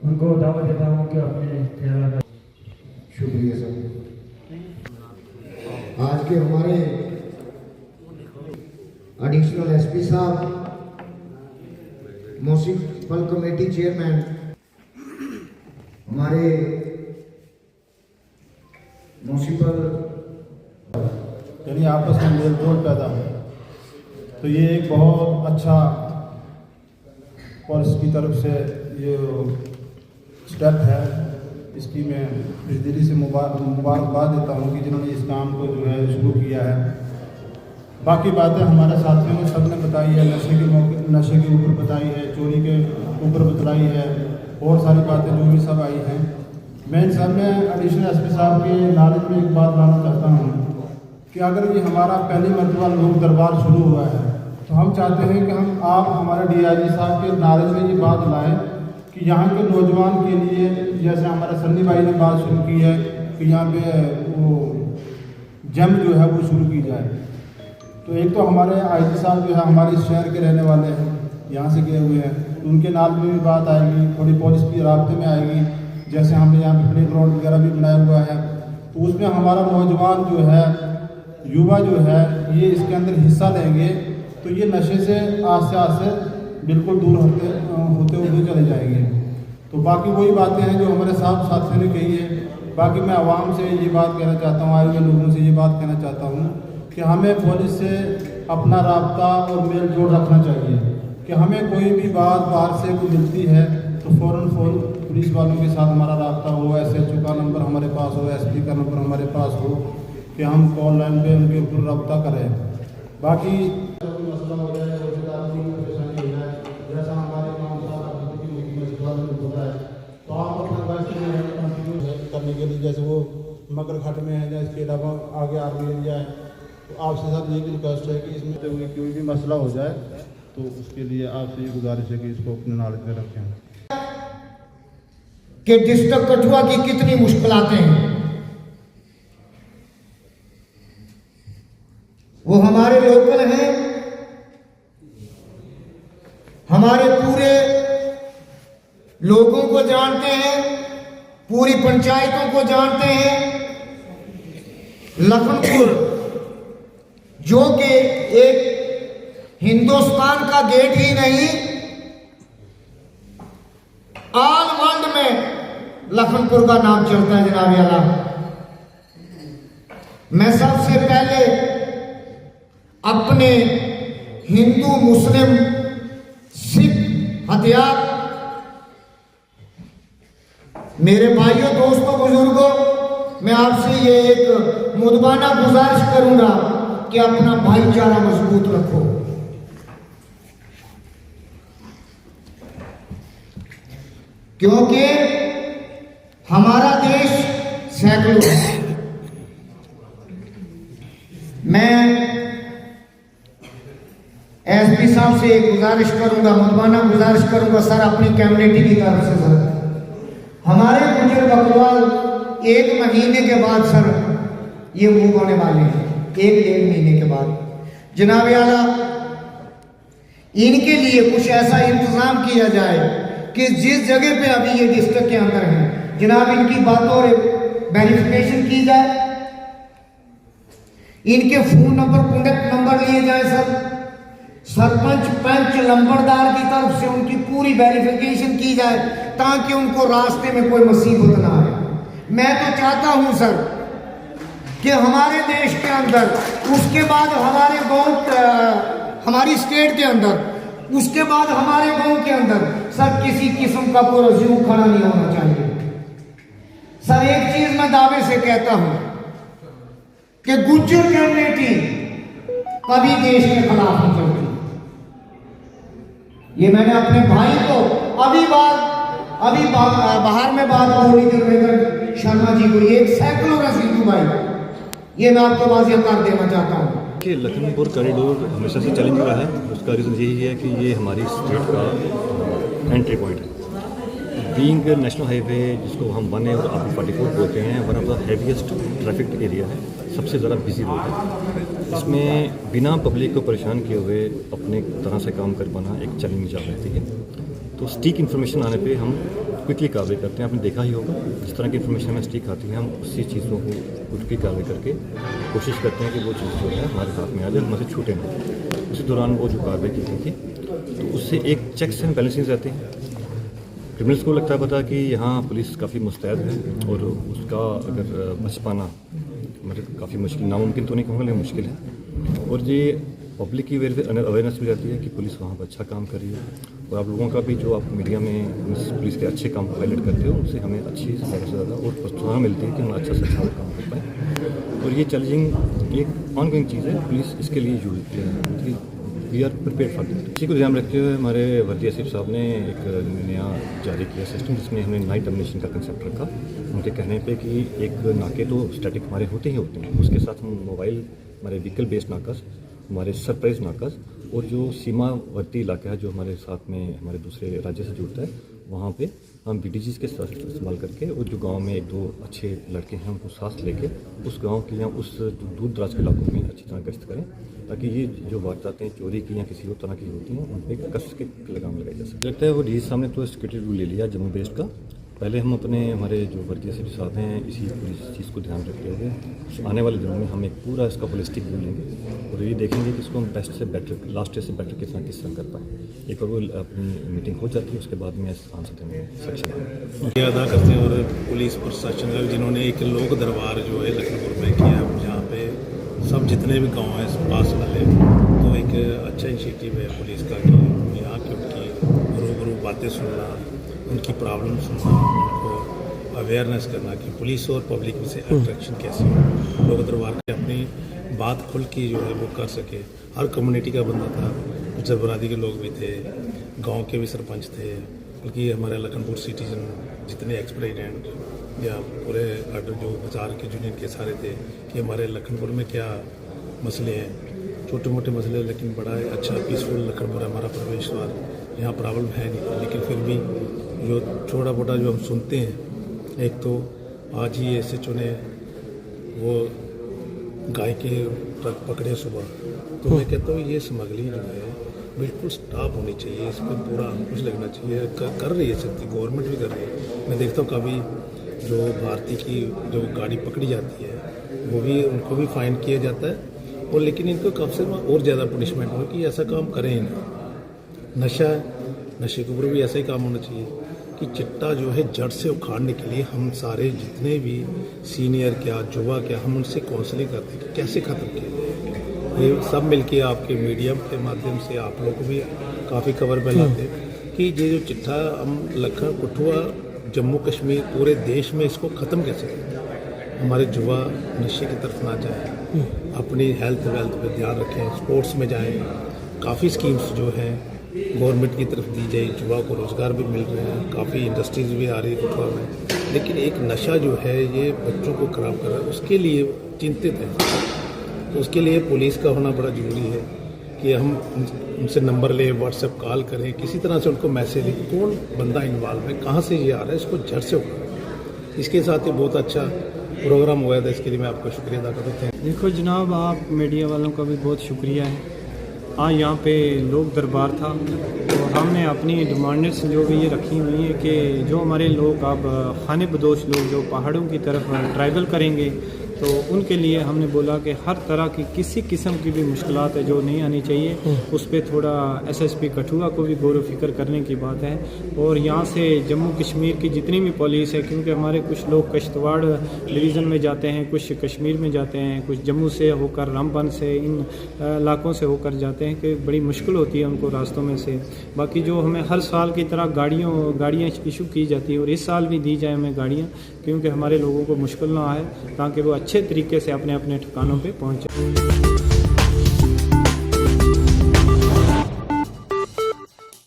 उनको दावा देता हूँ कि अपने ख्याल। शुक्रिया सर। आज के हमारे एडिशनल एसपी साहब, म्युनिसिपल कमेटी चेयरमैन, हमारे म्युनिसिपल यानी आपस में मेल जोल पैदा हो, तो ये एक बहुत अच्छा पुलिस की तरफ से ये स्टेप है। इसकी मैं इस दिली से मुबारकबाद देता हूँ कि जिन्होंने इस काम को जो है शुरू किया है। बाकी बातें हमारे साथियों ने सब ने बताई है, नशे के ऊपर बताई है, चोरी के ऊपर बतलाई है, और सारी बातें जो भी सब आई हैं। मैं इन सब में एडिशनल एसपी साहब के नॉलेज में एक बात लाना चाहता हूँ कि अगर ये हमारा पहली मरतबा लोक दरबार शुरू हुआ है, तो हम चाहते हैं कि आप हमारे DIG साहब के नॉलेज में ये बात लाएँ कि यहाँ के नौजवान के लिए, जैसे हमारे सन्नी भाई ने बात शुरू की है कि यहाँ पे वो जम जो है वो शुरू की जाए। तो एक तो हमारे IG साहब जो है हमारे इस शहर के रहने वाले हैं, यहाँ से गए हुए हैं, तो उनके नाम में भी बात आएगी, थोड़ी पुलिस की राब्ते में आएगी। जैसे हमने यहाँ पे प्ले ग्राउंड वगैरह भी बनाया हुआ है, तो उसमें हमारा नौजवान जो है, युवा जो है, ये इसके अंदर हिस्सा लेंगे, तो ये नशे से आस्ते बिल्कुल दूर होते हुए चले जाएंगे। तो बाकी वही बातें हैं जो हमारे साथियों ने कही है। बाकी मैं आवाम से ये बात कहना चाहता हूँ, आए हुए लोगों से ये बात कहना चाहता हूँ कि हमें पुलिस से अपना राब्ता और मेल जोड़ रखना चाहिए कि हमें कोई भी बात बाहर से कोई मिलती है तो फ़ौरन पुलिस वालों के साथ हमारा राब्ता हो, SHO का नंबर हमारे पास हो, SP का नंबर हमारे पास हो, कि हम कॉल लाइन पे उनके ऊपर रब्ता करें। बाकी मसला हो जाए, परेशानी हो जाए, जैसा हमारे होता है, तो आप अपना कंटिन्यू करने के लिए, जैसे वो मगरघाट में है या इसके अलावा आगे आर्मी एरिया है, तो आपसे सब ये रिक्वेस्ट है कि इसमें कोई भी मसला हो जाए तो उसके लिए आपसे ये गुजारिश है कि इसको अपने नॉलेज में रखें कि डिस्ट्रिक्ट कठुआ की कितनी मुश्किलातें हैं। वो हमारे लोकल हैं, हमारे पूरे लोगों को जानते हैं, पूरी पंचायतों को जानते हैं। लखनपुर जो कि एक हिंदुस्तान का गेट ही नहीं, ऑल वर्ल्ड में लखनपुर का नाम चलता है जनाब आला। मैं सबसे पहले अपने हिंदू, मुस्लिम, सिख, हथियार, मेरे भाइयों, दोस्तों, बुजुर्गों, मैं आपसे ये एक मुदबाना गुजारिश करूंगा कि अपना भाईचारा मजबूत रखो। क्योंकि हमारा देश सैकड़ों है। मैं SP साहब से एक गुजारिश करूंगा, मुदबाना गुजारिश करूंगा सर, अपनी कम्युनिटी की तरफ से सर, हमारे गुजर बकरवाल 1 महीने के बाद सर ये मूव होने वाले हैं, 1-1.5 महीने के बाद। जनाब आला, इनके लिए कुछ ऐसा इंतजाम किया जाए कि जिस जगह पे अभी ये डिस्ट्रिक्ट के अंदर है, जनाब इनकी बातों और वेरिफिकेशन की जाए, इनके फोन नंबर, कॉन्टेक्ट नंबर लिए जाए सर, सरपंच, पंच, लंबरदार की तरफ से उनकी पूरी वेरिफिकेशन की जाए ताकि उनको रास्ते में कोई मुसीबत ना आए। मैं तो चाहता हूं सर कि हमारे देश के अंदर, उसके बाद हमारे गांव, हमारी स्टेट के अंदर, उसके बाद हमारे गांव के अंदर सर किसी किस्म का कोई रज्जू खड़ा नहीं होना चाहिए। सर एक चीज मैं दावे से कहता हूं कि गुज्जर कम्युनिटी कभी देश के खिलाफ नहीं चलती। ये मैंने अपने भाई को अभी बाहर में बात बोली धर्मेंद्र शर्मा जी को, ये सैकड़ों रसीदू भाई, ये मैं आपको वाज़ेह कर देना चाहता हूँ कि लखनपुर कॉरिडोर हमेशा से चैलेंज रहा है। उसका रीज़न यही है कि ये हमारी स्टेट का एंट्री पॉइंट है। बीइंग नेशनल हाईवे, जिसको हम 1A और RP44 बोलते हैं, one of the heaviest traffic area है, सबसे ज़्यादा बिजी रोड है। इसमें बिना पब्लिक को परेशान किए हुए अपने तरह से काम कर पाना एक चैलेंज आ रहती है। तो स्टीक इन्फॉर्मेशन आने पे हम क्विकली कार्रवाई करते हैं। आपने देखा ही होगा जिस तरह की इन्फॉर्मेशन हमें स्टिक आती है, हम उसी चीज़ों को क्विकली कार्रवाई करके कोशिश करते हैं कि वो चीज़ जो है हमारे हाथ में आ जाए, हमारे छूटे नहीं। उसी दौरान वो जो कार्रवाई की गई थी तो उससे एक चेक्स एंड बैलेंसिंग रहते हैं। क्रिमिनल्स को लगता है पता कि यहाँ पुलिस काफ़ी मुस्तैद है और उसका अगर बच पाना मतलब काफ़ी मुश्किल, नामुमकिन तो नहीं कहूँगा लेकिन मुश्किल है। और ये पब्लिक की अवेयरनेस भी रहती है कि पुलिस वहाँ पर अच्छा काम कर रही है। और आप लोगों का भी जो आप मीडिया में पुलिस के अच्छे काम को हाईलाइट करते हो, उनसे हमें अच्छी ज़्यादा से ज़्यादा और प्रोत्साहन मिलती है कि हम अच्छा से अच्छा काम कर पाएँ। और ये चैलेंजिंग एक ऑनगोइंग चीज़ है, पुलिस इसके लिए use we are prepare for that. इसी को ध्यान रखते हुए हमारे वर्दी आसिफ साहब ने एक नया जारी किया सिस्टम, जिसमें हमने नाइट डोमिनेशन का कंसेप्ट रखा। उनके कहने पे कि एक नाके तो स्टैटिक हमारे होते ही होते हैं, उसके साथ हम मोबाइल हमारे व्हीकल बेस्ड नाकास, हमारे सरप्राइज नाकास और जो सीमावर्ती इलाका है जो हमारे साथ में हमारे दूसरे राज्य से जुड़ता है, वहाँ पे हम BDGs के साथ इस्तेमाल करके और जो गांव में एक दो अच्छे लड़के हैं उनको साथ लेके उस गांव की या उस दूर दराज के इलाकों में अच्छी तरह गश्त करें, ताकि ये जो वारदातें चोरी की या किसी और तरह की होती हैं उन पर कस के लगाम लगाई जा सके। लगता है वो DG साहब ने तो सिक्योरिटी रूल ले लिया जम्मू बेस्ड का। पहले हम अपने हमारे जो वर्दी से साथ हैं इसी पूरी चीज़ को ध्यान रखते हुए आने वाले दिनों में हम एक पूरा इसका होलिस्टिक व्यू लेंगे और ये देखेंगे कि इसको हम बेस्ट से बेटर, लास्ट से बेटर किस तरह कर पाएँ। एक बार वो अपनी मीटिंग हो जाती है उसके बाद में आंसर देने में सक्षम है। अदा करते हैं और पुलिस प्रशासन का जिन्होंने एक लोक दरबार जो है लखनपुर में किया, जहाँ पे सब जितने भी गाँव हैं पास वाले, तो एक अच्छा इनिशिएटिव है पुलिस का कि यहाँ की उनकी रूबरू बातें सुनना, उनकी प्रॉब्लम सुनना, उनको अवेयरनेस करना कि पुलिस और पब्लिक में से अट्रैक्शन कैसे हो, लोग दरबार के अपनी बात खुल की जो है वो कर सके। हर कम्युनिटी का बंदा था, गुजर बरादरी के लोग भी थे, गांव के भी सरपंच थे, बल्कि हमारे लखनपुर सिटीजन जितने एक्स प्रेसिडेंट या पूरे जो बाजार के यूनियन के सारे थे कि हमारे लखनपुर में क्या मसले हैं, छोटे मोटे मसले, लेकिन बड़ा अच्छा पीसफुल लखनपुर है हमारा प्रवेश द्वार, यहाँ प्रॉब्लम है नहीं। लेकिन फिर भी जो छोटा मोटा जो हम सुनते हैं, एक तो आज ही SHO ने वो गाय के ट्रक पकड़े सुबह, तो मैं कहता हूँ ये स्मगलिंग जो है बिल्कुल स्टॉप होनी चाहिए, इस पर पूरा अंकुश लगना चाहिए। कर रही है सकती गवर्नमेंट भी कर रही है। मैं देखता हूँ कभी जो भारतीय की जो गाड़ी पकड़ी जाती है वो भी उनको भी फाइन किया जाता है, और लेकिन इनको कम से कम और ज़्यादा पनिशमेंट हो कि ऐसा काम करें ही नहीं। नशा है, नशे के ऊपर भी ऐसा ही काम होना चाहिए कि चिट्टा जो है जड़ से उखाड़ने के लिए हम सारे जितने भी सीनियर क्या युवा क्या हम उनसे काउंसलिंग करते हैं कि कैसे ख़त्म किया। ये सब मिलके आपके मीडियम के माध्यम से आप लोग को भी काफ़ी खबर फैलाते कि ये जो चिट्ठा हम लखन कठुआ जम्मू कश्मीर पूरे देश में इसको ख़त्म कैसे करें, हमारे युवा नशे की तरफ ना जाएं, अपनी हेल्थ वेल्थ पे ध्यान रखें, स्पोर्ट्स में जाएं। काफ़ी स्कीम्स जो हैं गवर्नमेंट की तरफ दी जाए, युवा को रोज़गार भी मिल रहे हैं, काफ़ी इंडस्ट्रीज़ भी आ रही है कठुआ में। लेकिन एक नशा जो है ये बच्चों को ख़राब कर रहा है, उसके लिए चिंतित है। तो उसके लिए पुलिस का होना बड़ा ज़रूरी है कि हम उनसे नंबर लें, व्हाट्सएप कॉल करें, किसी तरह से उनको मैसेज दें कौन बंदा इन्वॉल्व है, कहाँ से ये आ रहा है, इसको जड़ से उखाड़ें। इसके साथ ही बहुत अच्छा प्रोग्राम हुआ था, इसके लिए मैं आपका शुक्रिया अदा करता हूँ। देखो जनाब, आप मीडिया वालों का भी बहुत शुक्रिया है। हाँ, यहाँ पे लोक दरबार था और हमने अपनी डिमांड्स जो भी ये रखी हुई है कि जो हमारे लोग अब खाने बदोश लोग जो पहाड़ों की तरफ ट्रैवल करेंगे तो उनके लिए हमने बोला कि हर तरह की किसी किस्म की भी मुश्किलात है जो नहीं आनी चाहिए, उस पर थोड़ा SSP कठुआ को भी गौर फिक्र करने की बात है। और यहाँ से जम्मू कश्मीर की जितनी भी पुलिस है, क्योंकि हमारे कुछ लोग कश्तवाड़ डिवीज़न में जाते हैं, कुछ कश्मीर में जाते हैं, कुछ जम्मू से होकर रामबन से इन इलाकों से होकर जाते हैं कि बड़ी मुश्किल होती है उनको रास्तों में से। बाकी जो हमें हर साल की तरह गाड़ियाँ इशू की जाती है और इस साल भी दी जाए हमें गाड़ियाँ, क्योंकि हमारे लोगों को मुश्किल ना आए, ताकि वो अच्छे तरीके से अपने अपने ठिकानों पे पहुँचे।